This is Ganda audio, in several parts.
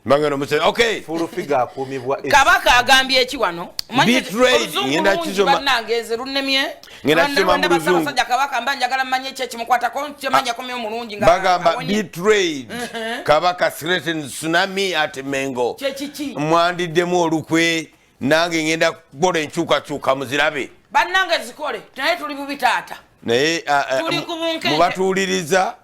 Mangano muse okay full figure akumibwa kabaka agambye eki wano ngenda kizoma nangeze runnemye ngenda kizoma mu luzungu kabaka mbanjagala manye echi kimukwata ko kyamanya ko myo mulungi nga bagamba betrayed kabaka threatened tsunami at Mengo mwandiddemu olukwe nange ngenda kukola enkyukakyuka muzirabe bannange zikole naye tuli bubitaata naye mubatuuliriza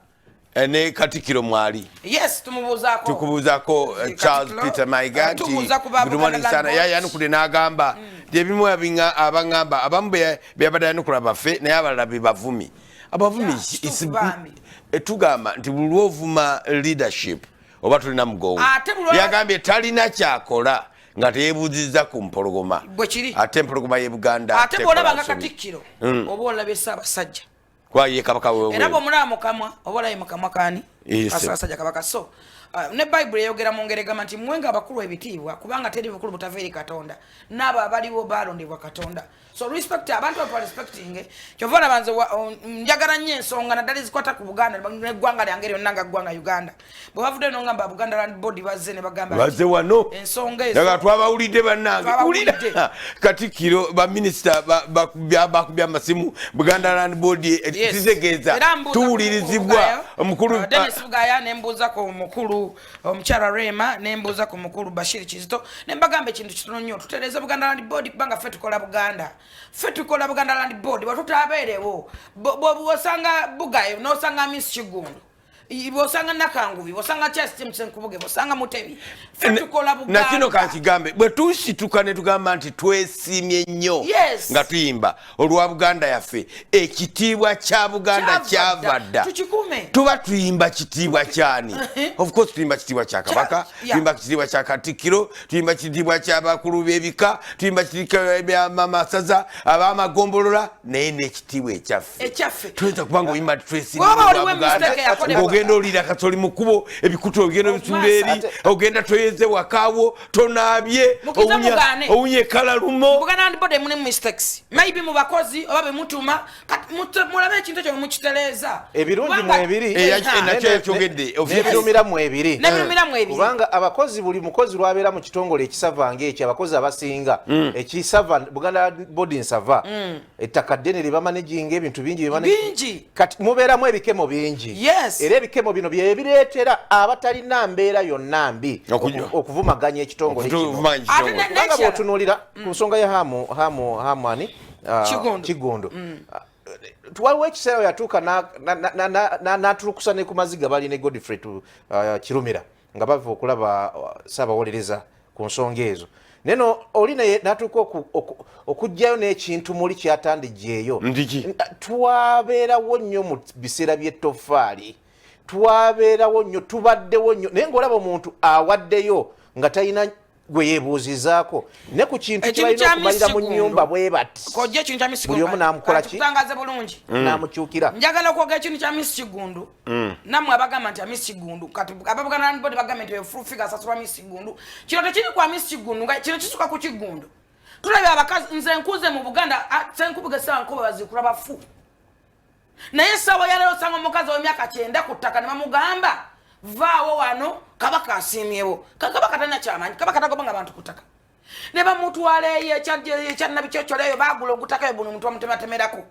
ne Katikiro mwali yes tumubuzaako tukubuzaako Charles Peter Maiga tumani sana yayanukule n'agamba ebimu abangamba abamu byabadde yanukula baffe naye abalala be bavumi abavumi tugamba nti buli lwovuma leadership oba tulina mugongo yagambye talina kyakola nga teyebuuzizza ku mpologoma ate empologoma y'e Buganda ate bw'olabanga Katikiro oba olabye Ssaabasajja kwaye kabaka wewe era bw'omulaba mukamwa oba olaye mukamwa kaani Ssaabasajja kabaka so ne Bible eyogera mu ngero egamba nti mwenga abakulu ebitiibwa kubanga teri bukulu butava eri Katonda n'abo abaliwo baalondebwa Katonda so respect abantu aba respecting kyova olabanze njagala nnyo ensonga naddala zikwata ku Buganda n'eggwanga lyange lyonna nga ggwanga Uganda bwe bavudde n'ongamba Buganda Land Board bazze ne bagamba bazze wano ensonga ezo daga twabawulidde bannange ulira Katikiro baminisita bakubya amasimu Buganda Land Board kitegeeza tuwulirizibwa omukulu Dennis Bugaya nembuuza ko omukulu omukyala Rema nembuuza ku mukulu Bashir Kizito ne mbagamba ekintu kitono nnyo tutereeza Buganda Land Board kubanga ffe tukola Buganda Land Board batutabeerewo bw'osanga Bugayo n'osanga Miss Kigundu bw'osanga Nakangubi bw'osanga Chastim Senkubuge bw'osanga Mutebi ffe tukola Buganda na kino kankigambe bwe tusituka ne tugamba nti twesimye nnyo nga tuyimba olwa Buganda yaffe ekitiibwa kya Buganda kyavadda tuba tuyimba kitiibwa kyani of course tuyimba kitiibwa kya Kabaka tuyimba kitiibwa kya Katikiro tuyimba kitiibwa kya bakulu b'ebika tuyimba kitiibwa bya Masaza ab'amagombolola naye n'ekitiibwa ekyaffe tuyinza kubanga oyimba twesimye ogenda olira katoli mukubo ebikutu ogenda bitulleri ogenda toyeze wakawo tonabye owunye kala lumo Buganda Land Board mune mistakes maybe mu bakozi oba be mutuma mulabe ekintu kyo mukiteleza ebirungi mu ebiri nakyo kyogedde ebirumira mu ebiri kubanga abakozi buli mukozi lwabeera mu kitongole ekisavanga ekyo abakozi abasinga ekisava Buganda Land Board nsava ettaka ddene lye bamanaginga ebintu bingi kati mubeeramu ebikemo bingi era ebikemo bino bye bireetera abatalina mbeera yonna mbi okuvumaganya ekitongole kubanga bw'otunuulira ku nsonga ya Hamani Kigundu waliwo ekiseera yatuuka n'atulukusa ne ku maziga bali ne Godfrey Kirumira nga bava okulaba Ssaabawolereza ku nsonga ezo neno oli naye n'atuuka okugjayo n'ekintu muli kyatandijjeeyo twabeerawo nnyo mu biseera by'ettofaali twabeerawo nnyo tubaddewo nnyo naye ng'olaba omuntu awaddeyo nga talina gwe yeebuuzizaako ne ku kintu kibalina okumalira mu nnyumba bwe bati buli omu n'amukola ki n'amukyukira njagala okwogera ekintu kya Miss Kigundu nammwe abagamba nti Miss Kigundu kati ababuganda Land Board bagamba nti full figure asasulwa Miss Kigundu kino tekiri kwa Miss Kigundu nga kino kisuka ku Kigundu tulabye abakazi nze nkuze mu Buganda senkubuge sawa nkuba bazikula bafu naye sawa yalero sanga omukazi w'emyaka 9 ku ttaka ne bamugamba vaawo wano Kabaka asiimyewo Kabaka tana kyamanyi Kabaka tagobanga abantu ku ttaka ne bamutwaleeyo ekyannabi kyekyoleeyo baagula ogutaka eyo buno muntu bamutematemerako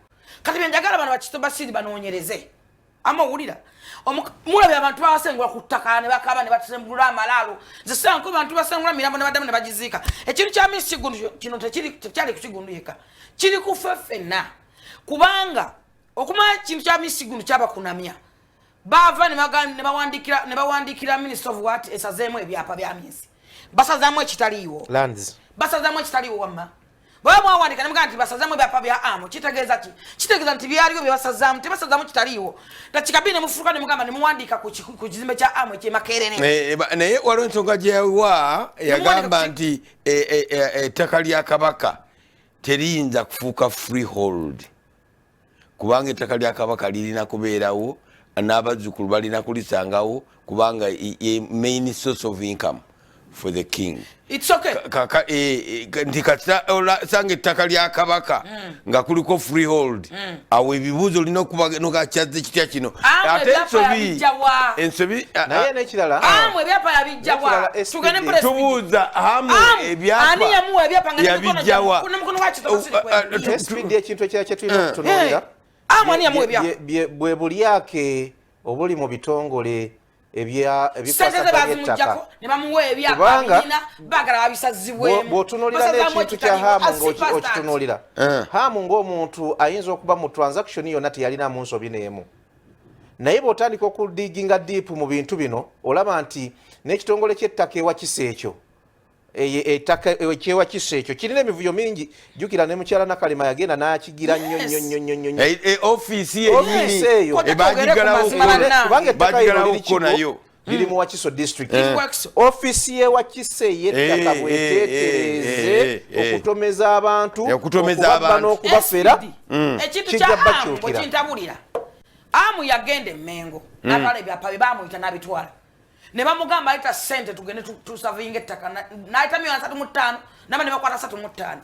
kati byenjagala bano bakitobasiri banoonyereze amawulira mulabye abantu babasengula ku ttaka ne bakaba ne batembulula amalaalo zisanko abantu basengula mirambo ne baddamu ne bagiziika ekintu kya Miss Kigundu kino tekyali ku Kigundu yekka kiri ku ffe ffenna kubanga okumanya ekintu kya Miss Kigundu kyabakunamya bava ne bawandikira Minister of what esazeemu ebyapa bya myezi basazaamu ekitaliiwo lands basazaamu ekitaliiwo wamma bwe mwawandika ne mugamba nti basazaamu ebyapa bya amu kitegeeza ki kitegeeza nti byaliwo bye basazaamu tebasazaamu kitaliiwo nakikabine ne mufuuka ne mugamba ne muwandika ku kizimbe kya amu ekyemakerere naye waliwo ensonga gyewa yagamba nti ettaka lya Kabaka teriyinza kufuuka freehold kubanga ettaka lya Kabaka lirina kubeerawo n'abazzukulu balina kulisangawo kubanga main source of income for the king. It's okay. Nti kata sange ettaka lya kabaka nga kuliko freehold awo ebibuuzo olina okuba nokakyaze kitya kino ate ensobi naye n'ekirala amwe ebyapa yabijjawa tugende press tubuuza amwe ebyapa ani yamuwa ebyapa nga yabijjawa mukono wakyo SPD ekintu ekirala kye tulina okutunuulira amwe ani yamuwa ebyapa bwe bulyake obuli mu bitongole bw'otunuulira n'ekintu kya haamu ng'okitunuulira haamu ng'omuntu ayinza okuba mu transaction yonna teyalinamu nsobi n'emu naye bw'otandika okudiginga diipu mu bintu bino olaba nti n'ekitongole ky'ettaka ewakisa ekyo ettaka ekyewakisa ekyo kirina emivuyo mingi jjukira ne mukyala Nakalema yagenda n'akigira nnyo ofiisi eyo kubanga ettaka nayo liri mu Wakiso district ofiisi y'Ewakiso ey'ettaka bweteetereze okutomeza abantu okubabba n'okubafera ekintu kya hamu bwekintabulira amu yagenda Mengo n'atwala ebyapa bye bamuyita n'abitwala ne bamugamba ayita ssente tugende tusavinga ettaka n'ayita $305 naba ne bakwata $305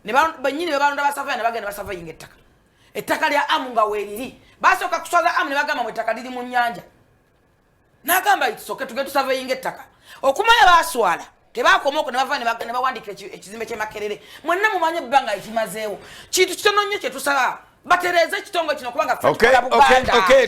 ne bannyini be balonda basavaya ne bagenda basavinga ettaka lya amu nga weeriri basooka kuswaza amu ne bagamba mu ettaka liri mu nnyanja n'agamba itisoke tugende tusavinga ettaka okumanya baaswala tebakoma okwo ne bava ne bawandika ekizimbe ky'Emakerere mwenna mumanye ebbanga ekimazeewo kintu kitono nnyo kye tusaba batereeze ekitongole kino kubanga ffe tukola Buganda